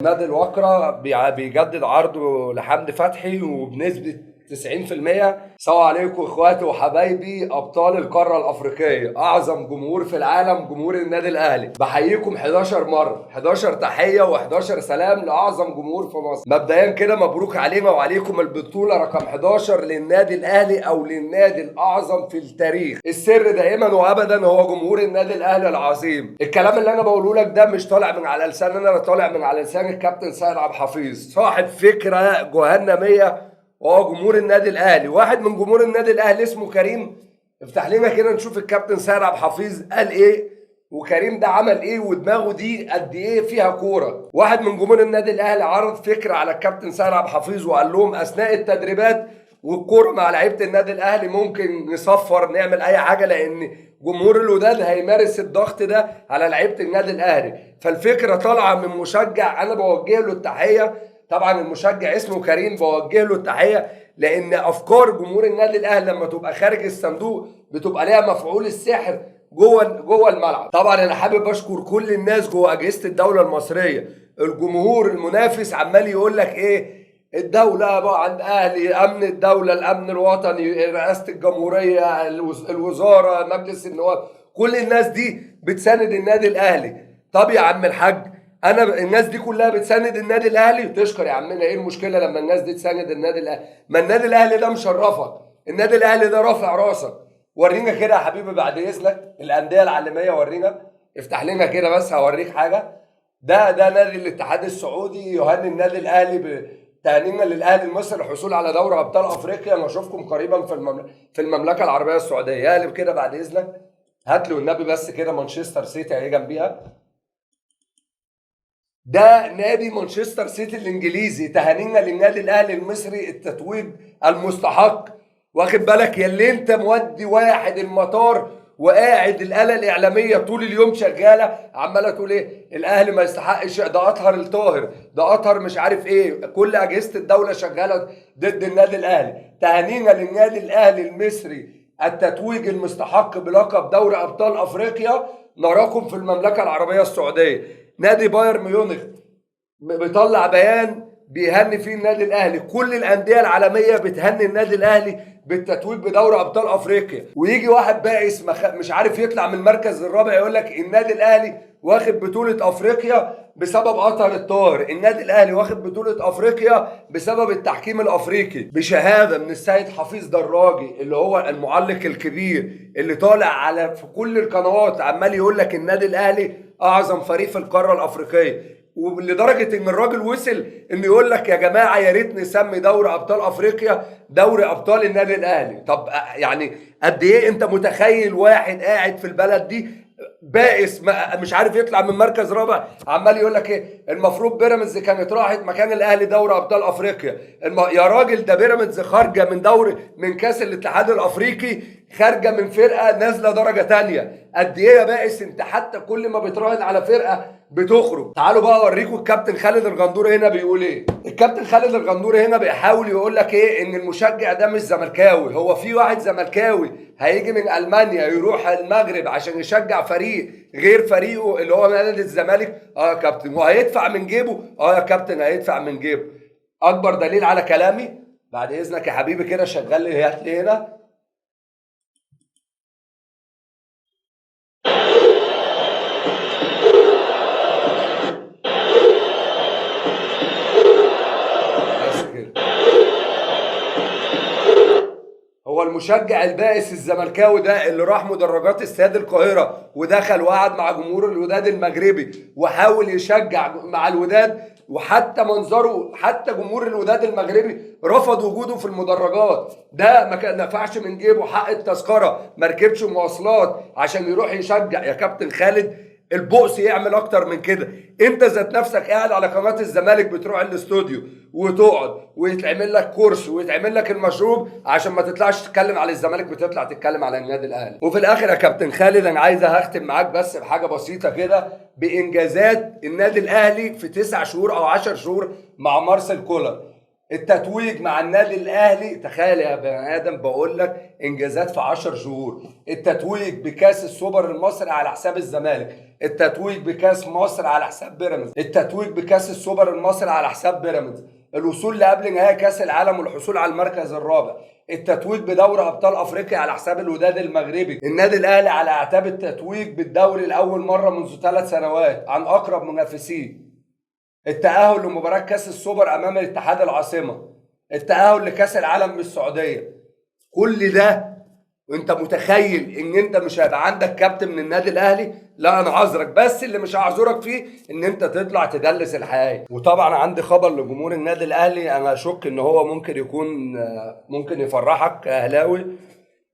نادي الوكرة بيجدد عرضه لحمدي فتحي وبنسبة 90%. السلام عليكم اخواتي وحبايبي ابطال القاره الافريقيه، اعظم جمهور في العالم جمهور النادي الاهلي. بحييكم 11 مره، 11 تحيه و11 سلام لاعظم جمهور في مصر. مبدئيا كده مبروك علينا وعليكم البطوله رقم 11 للنادي الاهلي او للنادي الاعظم في التاريخ. السر دائما وابدا هو جمهور النادي الاهلي العظيم. الكلام اللي انا بقوله لك ده مش طالع من على لسان انا، طالع من على لسان الكابتن سيد عبد الحفيظ، صاحب فكره جهنميه وهو جمهور النادي الاهلي. واحد من جمهور النادي الاهلي اسمه كريم. افتح لنا كده نشوف الكابتن سيد عبد الحفيظ قال ايه، وكريم ده عمل ايه، ودماغه دي قد ايه فيها كوره. واحد من جمهور النادي الاهلي عرض فكره على الكابتن سيد عبد الحفيظ وقال لهم اثناء التدريبات والكوره مع لعيبه النادي الاهلي ممكن نصفر نعمل اي حاجه، لان جمهور الوداد هيمارس الضغط ده على لعيبه النادي الاهلي. فالفكره طالعه من مشجع انا بوجه له التحيه. طبعا المشجع اسمه كريم، بوجه له التحيه لان افكار جمهور النادي الاهلي لما تبقى خارج الصندوق بتبقى ليها مفعول السحر جوه الملعب. طبعا انا حابب اشكر كل الناس جوه اجهزه الدوله المصريه. الجمهور المنافس عمال يقول لك ايه، الدولة بقى عند أهلي، أمن الدولة، الأمن الوطني، رئاسة الجمهورية، الوزارة، مجلس النواب، كل الناس دي بتساند النادي الأهلي. طب يا عم الحاج، انا الناس دي كلها بتساند النادي الاهلي، تشكر يا عمنا، ايه المشكله لما الناس دي تساند النادي الاهلي؟ ما النادي الاهلي ده مشرفك، النادي الاهلي ده رافع راسك. ورينا كده يا حبيبي بعد اذنك الانديه العالميه، ورينا، افتح لنا كده بس هوريك حاجه. ده نادي الاتحاد السعودي يهني النادي الاهلي تهنئه للاهلي المصري الحصول على دوري ابطال افريقيا. نشوفكم قريبا في المملكه العربيه السعوديه. قلب كده بعد اذنك، هات لي والنبي بس كده مانشستر سيتي اهي جنبيها. ده نادي مانشستر سيتي الانجليزي، تهانينا للنادي الاهلي المصري التتويج المستحق. واخد بالك يا اللي انت مودي واحد المطار وقاعد الاله الاعلاميه طول اليوم شغاله عماله تقول ايه، الاهلي ما يستحقش، ده اطهر الطاهر، ده اطهر مش عارف ايه، كل اجهزه الدوله شغاله ضد النادي الاهلي. تهانينا للنادي الاهلي المصري التتويج المستحق بلقب دوري ابطال افريقيا. نراكم في المملكه العربيه السعوديه. نادي بايرن ميونخ بيطلع بيان بيهني فيه النادي الاهلي. كل الانديه العالميه بتهني النادي الاهلي بالتتويج بدوري ابطال افريقيا. ويجي واحد بائس مش عارف يطلع من المركز الرابع يقول لك النادي الاهلي واخد بطوله افريقيا بسبب اطهر الطاهر، النادي الاهلي واخد بطوله افريقيا بسبب التحكيم الافريقي، بشهاده من السيد حفيظ دراجي اللي هو المعلق الكبير اللي طالع على في كل القنوات عمال يقول لك النادي الاهلي اعظم فريق في القاره الافريقيه. ولدرجه ان الراجل وصل انه يقول لك يا جماعه يا ريت نسمي دوري ابطال افريقيا دوري ابطال النادي الاهلي. طب يعني قد ايه انت متخيل واحد قاعد في البلد دي بائس مش عارف يطلع من مركز رابع عمال يقول لك ايه، المفروض بيراميدز كانت راحت مكان الاهلي دوري ابطال افريقيا. يا راجل ده بيراميدز خارجه من دوري من كاس الاتحاد الافريقي، خارجه من فرقه نازله درجه تانية. قد ايه يا بائس انت، حتى كل ما بتراهن على فرقه بتخرج. تعالوا بقى اوريكم الكابتن خالد الغندور هنا بيقول ايه. الكابتن خالد الغندور هنا بيحاول يقول لك ايه، ان المشجع ده مش زملكاوي. هو في واحد زملكاوي هيجي من المانيا يروح المغرب عشان يشجع فريق غير فريقه اللي هو نادي الزمالك؟ اه يا كابتن. وهيدفع من جيبه؟ اه يا كابتن هيدفع من جيبه. اكبر دليل على كلامي بعد اذنك يا حبيبي كده، شغال لي هات لي هنا. بس كده. هو المشجع البائس الزملكاوي ده اللي راح مدرجات استاد القاهرة ودخل وقعد مع جمهور الوداد المغربي وحاول يشجع مع الوداد، وحتى منظره حتى جمهور الوداد المغربي رفض وجوده في المدرجات. ده ما نفعش من جيبه حق التذكرة، ما ركبش مواصلات عشان يروح يشجع. يا كابتن خالد البؤس يعمل اكتر من كده. انت ذات نفسك قاعد على قناه الزمالك بتروح الاستوديو وتقعد ويتعمل لك كورس ويتعمل لك المشروب عشان ما تطلعش تتكلم على الزمالك، بتطلع تتكلم على النادي الاهلي. وفي الاخر يا كابتن خالد انا عايز اختم معاك بس بحاجه بسيطه كده، بانجازات النادي الاهلي في 9 شهور او 10 شهور مع مارسيل كولر. التتويج مع النادي الاهلي، تخيل يا بني ادم بقول لك انجازات في 10 شهور. التتويج بكاس السوبر المصري على حساب الزمالك، التتويج بكاس مصر على حساب بيراميدز، التتويج بكاس السوبر المصري على حساب بيراميدز، الوصول لقبل نهائي كاس العالم والحصول على المركز الرابع، التتويج بدوري ابطال افريقيا على حساب الوداد المغربي. النادي الاهلي على اعتاب التتويج بالدوري لاول مره منذ 3 سنوات عن اقرب منافسيه، التأهل لمباراة كأس السوبر أمام الاتحاد العاصمة، التأهل لكأس العالم بالسعودية. كل ده وانت متخيل ان انت مش هيبقى عندك كابتن من النادي الاهلي؟ لا انا عذرك، بس اللي مش هعذرك فيه ان انت تطلع تدلس الحقيقه. وطبعا عندي خبر لجمهور النادي الاهلي، انا اشك ان هو ممكن يكون ممكن يفرحك كاهلاوي.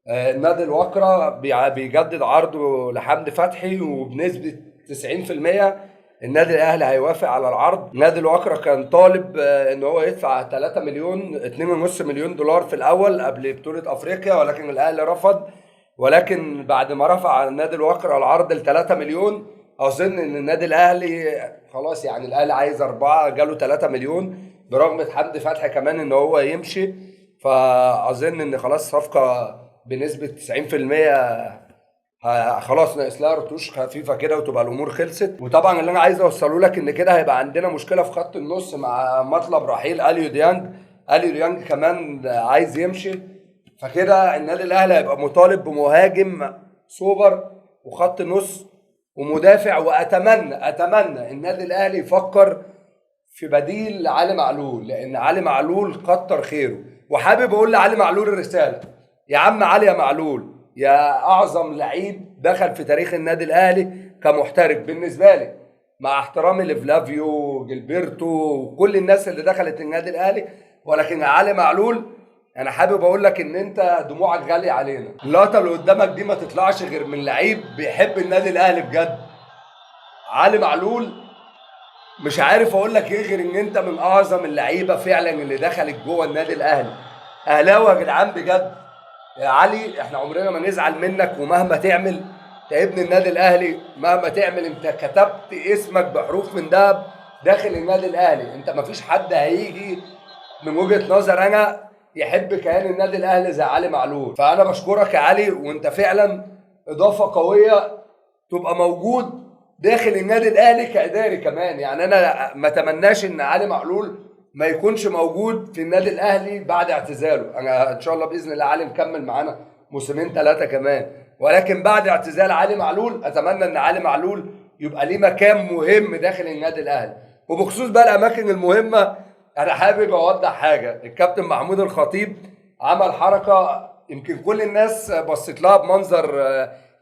النادي الوكرة بيجدد عرضه لحمدي فتحي، وبنسبة 90% النادي الاهلي هيوافق على العرض. نادي الوكرة كان طالب ان هو يدفع 3 مليون 2.5 مليون دولار في الاول قبل بطولة افريقيا، ولكن الاهلي رفض. ولكن بعد ما رفع النادي الوكرة العرض ل 3 مليون، اظن ان النادي الاهلي خلاص، يعني الاهلي عايز 4 جاله 3 مليون برغم حمدي فتحي كمان ان هو يمشي. فاظن ان خلاص صفقة بنسبة 90% خلاص ناقص لها رتوش خفيفه كده وتبقى الامور خلصت. وطبعا اللي انا عايز اوصله لك ان كده هيبقى عندنا مشكله في خط النص مع مطلب رحيل اليو ديانج. اليو ديانج كمان عايز يمشي، فكده النادي الاهلي هيبقى مطالب بمهاجم سوبر وخط نص ومدافع. واتمنى النادي الاهلي يفكر في بديل لعلي معلول، لان علي معلول كتر خيره. وحابب اقول لعلي معلول الرساله: يا عم علي يا معلول، يا اعظم لعيب دخل في تاريخ النادي الاهلي كمحترف بالنسبه لي، مع احترامي لفلافيو وجilberto وكل الناس اللي دخلت النادي الاهلي، ولكن يا علي معلول انا حابب اقول لك ان انت دموعك غاليه علينا. اللقطه اللي قدامك دي ما تطلعش غير من لعيب بيحب النادي الاهلي بجد. علي معلول مش عارف اقول لك ايه غير ان انت من اعظم اللعيبه فعلا اللي دخلت جوه النادي الاهلي. اهلاوي يا جدعان بجد. يا علي احنا عمرنا ما نزعل منك، ومهما تعمل انت ابن النادي الاهلي، مهما تعمل انت كتبت اسمك بحروف من ذهب داخل النادي الاهلي. انت ما فيش حد هيجي من وجهة نظر انا يحب كيان النادي الاهلي زي علي معلول. فانا بشكرك يا علي، وانت فعلا اضافة قوية تبقى موجود داخل النادي الاهلي كاداري كمان. يعني انا ما اتمناش ان علي معلول ما يكونش موجود في النادي الاهلي بعد اعتزاله. انا ان شاء الله باذن الله علي مكمل معانا موسمين 3 كمان، ولكن بعد اعتزال علي معلول اتمنى ان علي معلول يبقى ليه مكان مهم داخل النادي الاهلي. وبخصوص بقى الاماكن المهمه، انا حابب اوضح حاجه. الكابتن محمود الخطيب عمل حركه يمكن كل الناس بصت لها بمنظر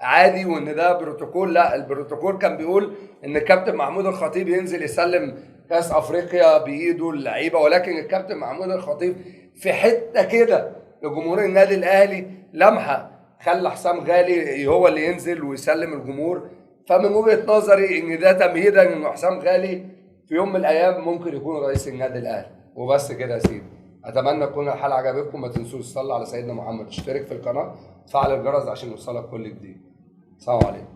عادي وان ده بروتوكول. لا، البروتوكول كان بيقول ان الكابتن محمود الخطيب ينزل يسلم كاس افريقيا بايده اللعيبه، ولكن الكابتن محمود الخطيب في حته كده لجمهور النادي الاهلي لمحه خلى حسام غالي هو اللي ينزل ويسلم الجمهور. فمن وجهه نظري ان ده تمهيدا ان حسام غالي في يوم من الايام ممكن يكون رئيس النادي الاهلي. وبس كده يا سيدي، اتمنى تكون الحلقه عجبتكم. ما تنسوش تصلوا على سيدنا محمد، تشترك في القناه، تفعل الجرس عشان يوصلك كل جديد. السلام عليكم.